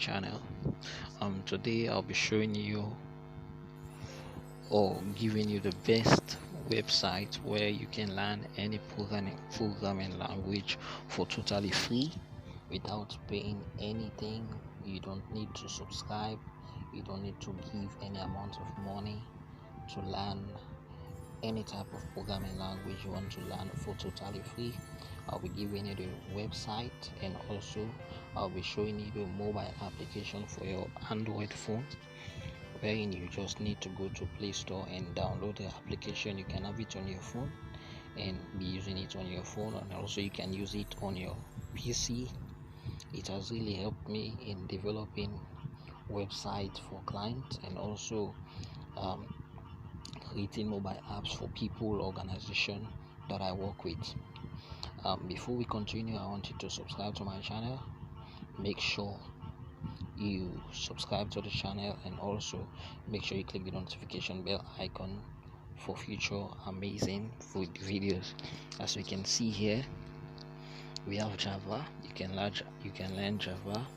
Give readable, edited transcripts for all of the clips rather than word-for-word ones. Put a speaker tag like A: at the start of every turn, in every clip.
A: channel. Today I'll be showing you or giving you the best website where you can learn any programming language for totally free without paying anything. You don't need to subscribe, you don't need to give any amount of money to learn any type of programming language you want to learn for totally free. I'll be giving you the website, and also I'll be showing you the mobile application for your Android phone, wherein you just need to go to Play Store and download the application. You can have it on your phone and be using it on your phone, and also you can use it on your PC. It has really helped me in developing websites for clients, and also creating mobile apps for people, organization that I work with. Before we continue, I want you to subscribe to my channel. Make sure you subscribe to the channel, and also make sure you click the notification bell icon for future amazing food videos. As we can see here, we have Java. You can learn Java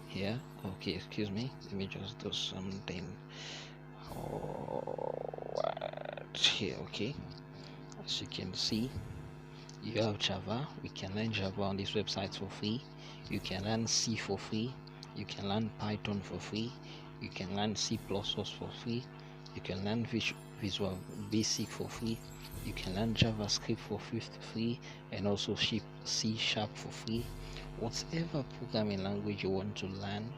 A: here. Okay, excuse me, let me just do something here. Okay, as you can see, you have Java. We can learn Java on this website for free. You can learn C for free. You can learn Python for free. You can learn C++ for free. You can learn Visual Basic for free. You can learn JavaScript for free, and also C# for free. Whatever programming language you want to learn,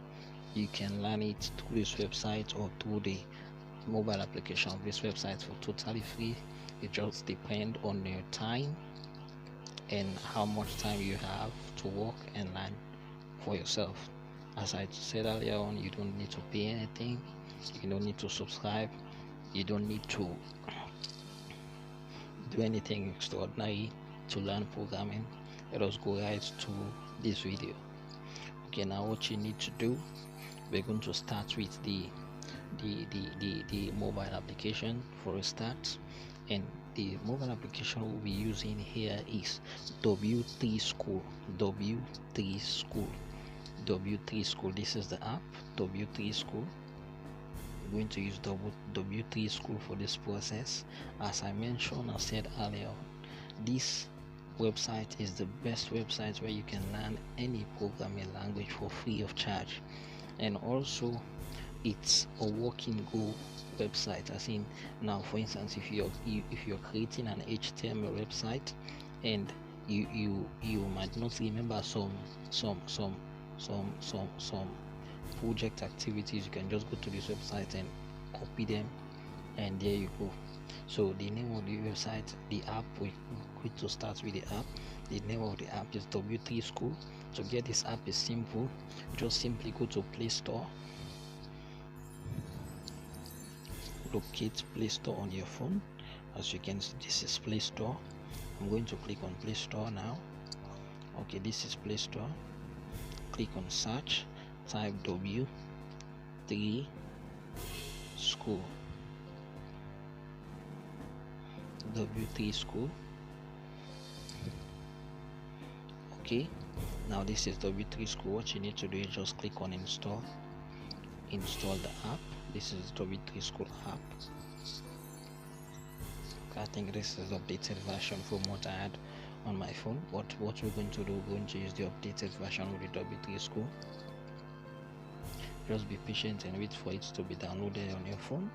A: you can learn it through this website or through the mobile application of this website for totally free. It just depends on your time and how much time you have to work and learn for yourself. As I said earlier on, you don't need to pay anything, you don't need to subscribe, you don't need to do anything extraordinary to learn programming. Let us go right to this video. Okay, now what you need to do, we're going to start with the mobile application for a start, and the mobile application we'll be using here is W3 School. W3 School. This is the app, W3 School. We're going to use W3 School for this process. As I mentioned, I said earlier, this website is the best website where you can learn any programming language for free of charge, and also it's a working go website. As in, now for instance, if you're creating an HTML website and you might not remember some project activities, you can just go to this website and copy them, and there you go. So the name of the website, the app, we're going to start with the app. The name of the app is W3 School. To get this app is simple. Just simply go to Play Store, locate Play Store on your phone. As you can see, this is Play Store. I'm going to click on Play Store now. Okay, this is Play Store. Click on search, type W3 School. W3 School. Okay, now this is W3 School. What you need to do is just click on install the app. This is W3 School app. I think this is the updated version from what I had on my phone. What we're going to do, we're going to use the updated version of the W3 School. Just be patient and wait for it to be downloaded on your phone,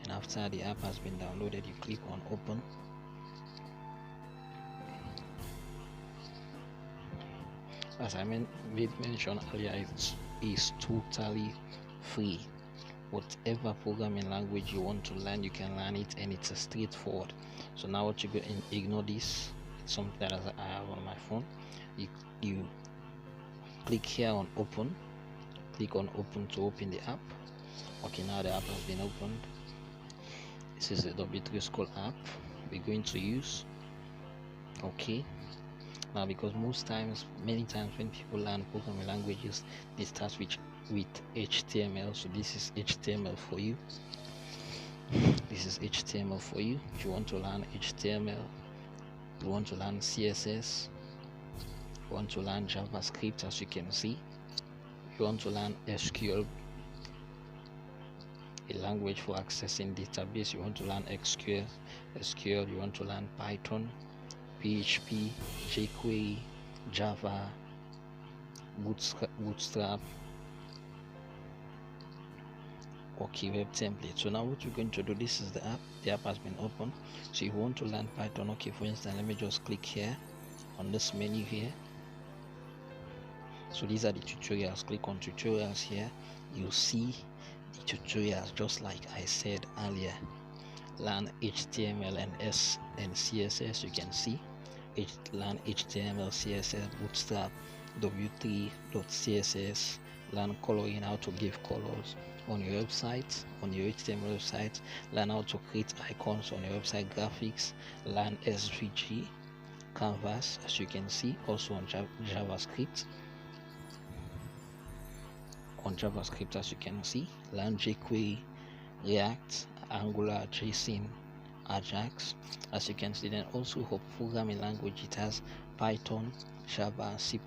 A: and after the app has been downloaded, you click on open. As I mentioned earlier, it's totally free. Whatever programming language you want to learn, you can learn it, and it's straightforward. So now what you go and ignore this, it's something that I have on my phone. You click here on open. Click on open to open the app. Okay, now the app has been opened. This is the W3 School app we're going to use. Okay, now because many times when people learn programming languages, they start with HTML. So this is HTML for you. This is HTML for you. If you want to learn HTML, you want to learn CSS, you want to learn JavaScript, as you can see, you want to learn SQL, a language for accessing database, you want to learn SQL, you want to learn Python, PHP, jQuery, Java, Bootstrap, okay, web template. So now what we're going to do, this is the app has been opened. So you want to learn Python, okay, for instance, let me just click here on this menu here. So these are the tutorials. Click on tutorials here, you'll see the tutorials just like I said earlier. Learn HTML and CSS. You can see learn HTML, CSS, Bootstrap, W3.css, learn coloring, how to give colors on your website, on your HTML website, learn how to create icons on your website, graphics, learn SVG, Canvas, as you can see, also on JavaScript. As you can see, learn jQuery, React, Angular, JSON, Ajax, as you can see. Then also for programming language, it has Python, Java, C++,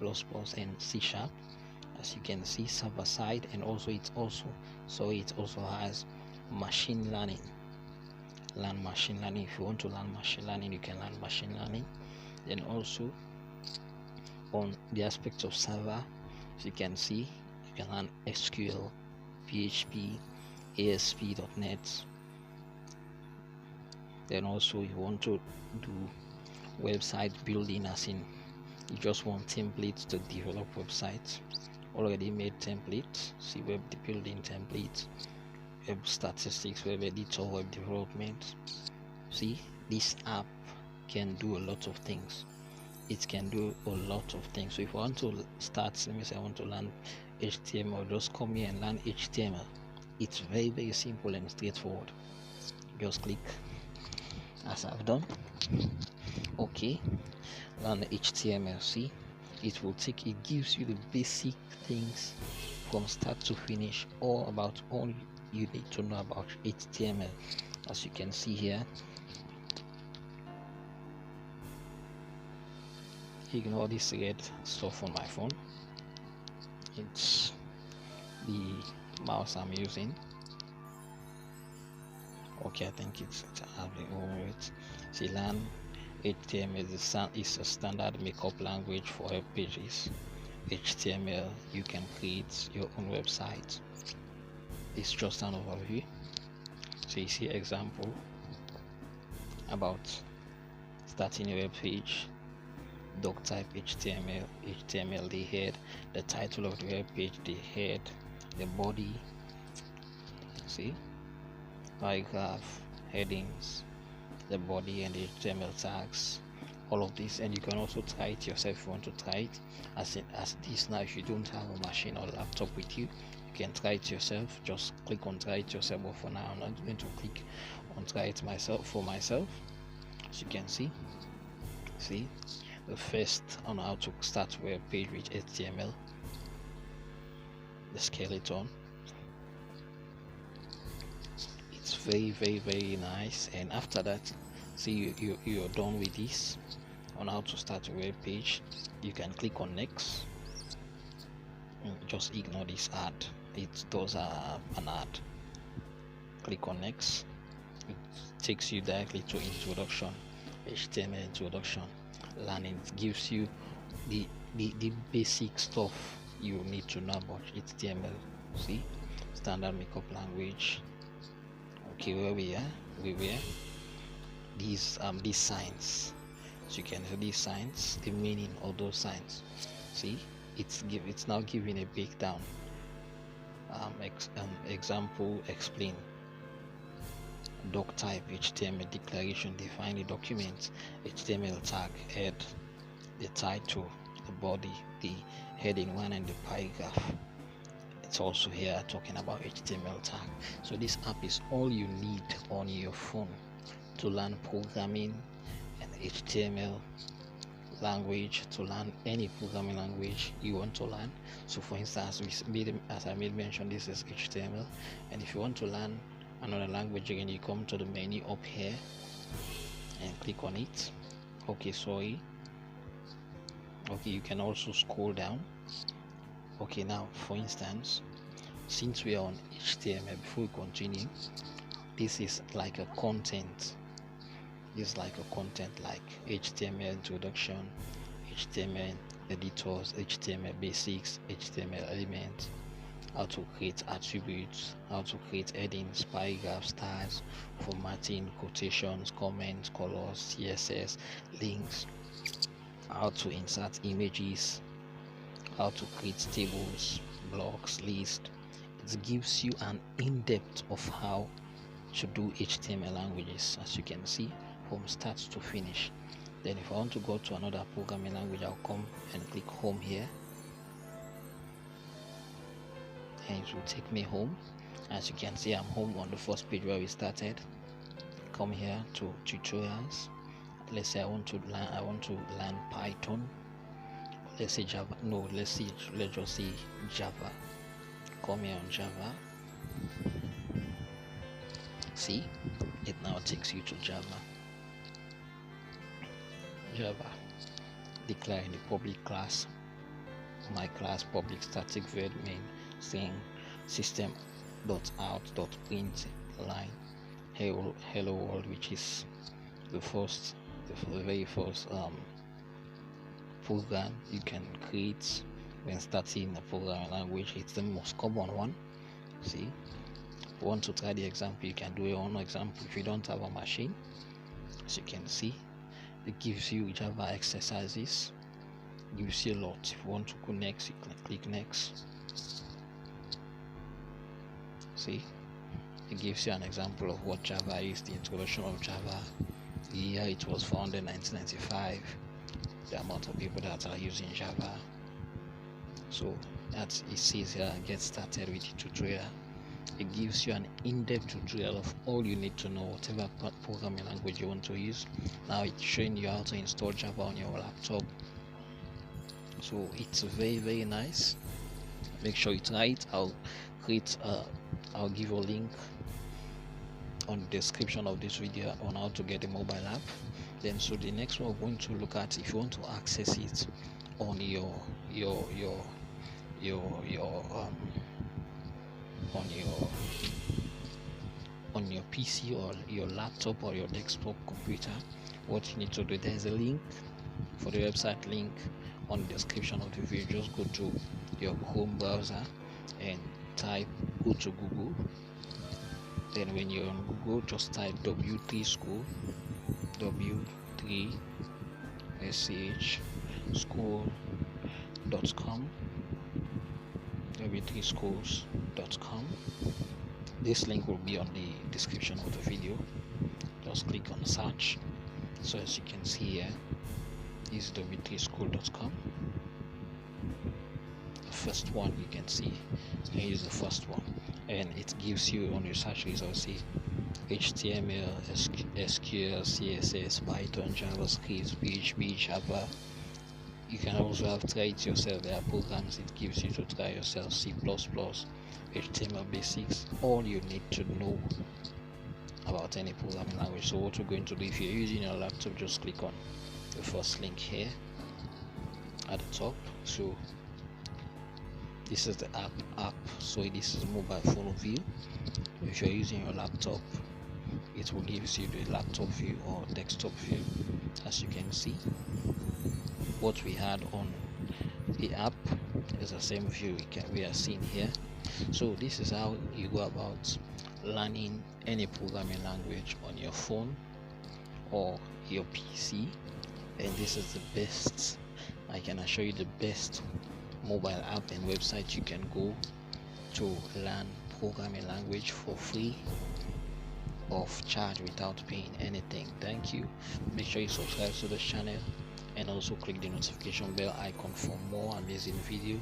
A: and C#, as you can see, server side, and also it also has machine learning. Learn machine learning. If you want to learn machine learning, you can learn machine learning. Then also on the aspects of server, as you can see, you can learn SQL, PHP, ASP.NET. Then also you want to do website building, as in you just want templates to develop websites, already made templates. See, web building templates, web statistics, web editor, web development. See, this app can do a lot of things. It can do a lot of things. So if you want to start, let me say I want to learn HTML, just come here and learn HTML. It's very, very simple and straightforward. Just click as I've done. Okay, learn HTML. See, it gives you the basic things from start to finish, all you need to know about HTML. As you can see here, ignore this red stuff on my phone. It's the mouse I'm using. Okay, I think it's having over it. See, learn HTML is a standard markup language for web pages. HTML, you can create your own website. It's just an overview. So you see example about starting a web page. Doc type HTML, the head, the title of the web page, the head, the body. See, paragraph, headings, the body, and the HTML tags, all of this. And you can also try it yourself if you want to try it. As this now, if you don't have a machine or laptop with you, you can try it yourself. Just click on try it yourself. But for now, I'm not going to click on try it for myself. As you can see the first on how to start web page with HTML, the skeleton. It's very, very, very nice. And after that, see, you're done with this on how to start a web page. You can click on next and just ignore this ad. It does an ad. Click on next. It takes you directly to introduction, HTML introduction learning. It gives you the basic stuff you need to know about HTML. See, standard markup language. Okay, where we were these signs. So you can see these signs, the meaning of those signs. See, it's now giving a breakdown. Example, explain. Doc type, HTML declaration, define the document, HTML tag, head, the title, the body, the heading 1, and the paragraph. It's also here talking about HTML tag. So this app is all you need on your phone to learn programming and HTML language, to learn any programming language you want to learn. So for instance, as I made mention, this is HTML, and if you want to learn another language, again, you come to the menu up here and click on it. Okay, you can also scroll down Okay, now for instance, since we are on HTML, before we continue, this is like a content. This is like a content like HTML introduction, HTML editors, HTML basics, HTML elements, how to create attributes, how to create headings, paragraphs, styles, formatting, quotations, comments, colors, CSS, links, how to insert images, how to create tables, blocks, lists. It gives you an in-depth of how to do HTML languages, as you can see, from start to finish. Then if I want to go to another programming language, I'll come and click home here, and it will take me home. As you can see, I'm home on the first page where we started. Come here to tutorials. Let's say I want to learn Python. Let's say Java. No, let's just say Java. Come here on Java. See, it now takes you to Java. Java, declaring the public class, my class public static void main string system.out.print line hello world, which is the very first program you can create when starting a programming language. It's the most common one. See, if you want to try the example, you can do your own example if you don't have a machine. As you can see, it gives you Java exercises, gives you a lot. If you want to go next, you can click next. See, it gives you an example of what Java is, the introduction of Java, the year it was founded, 1995, the amount of people that are using Java. So that it says here, get started with the tutorial. It gives you an in-depth tutorial of all you need to know, whatever programming language you want to use. Now it's showing you how to install Java on your laptop. So it's very nice. Make sure you try it. I'll give you a link on the description of this video on how to get a mobile app. Then so the next one we're going to look at, if you want to access it on your PC or your laptop or your desktop computer, what you need to do, there's a link for the website link on the description of the video. Just go to your Chrome browser and go to Google. Then when you're on Google, just type W3 School, W3SCH school.com, w3schools.com. This link will be on the description of the video. Just click on search. So as you can see here, is w3school.com. The first one you can see here is the first one, and it gives you on your search results, see HTML, SQL, CSS, Python, JavaScript, PHP, Java. You can also have tried it yourself. There are programs it gives you to try yourself, C++, HTML basics, all you need to know about any programming language. So what we're going to do, if you're using your laptop, just click on the first link here at the top. So this is the app. So this is mobile phone view. If you're using your laptop, it will give you the laptop view or desktop view. As you can see, what we had on the app is the same view we are seeing here. So this is how you go about learning any programming language on your phone or your PC, and this is the best, I can assure you, the best mobile app and website you can go to learn programming language for free, of charge, without paying anything. Thank you. Make sure you subscribe to this channel and also click the notification bell icon for more amazing video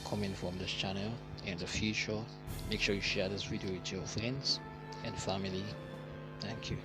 A: coming from this channel in the future. Make sure you share this video with your friends and family. Thank you.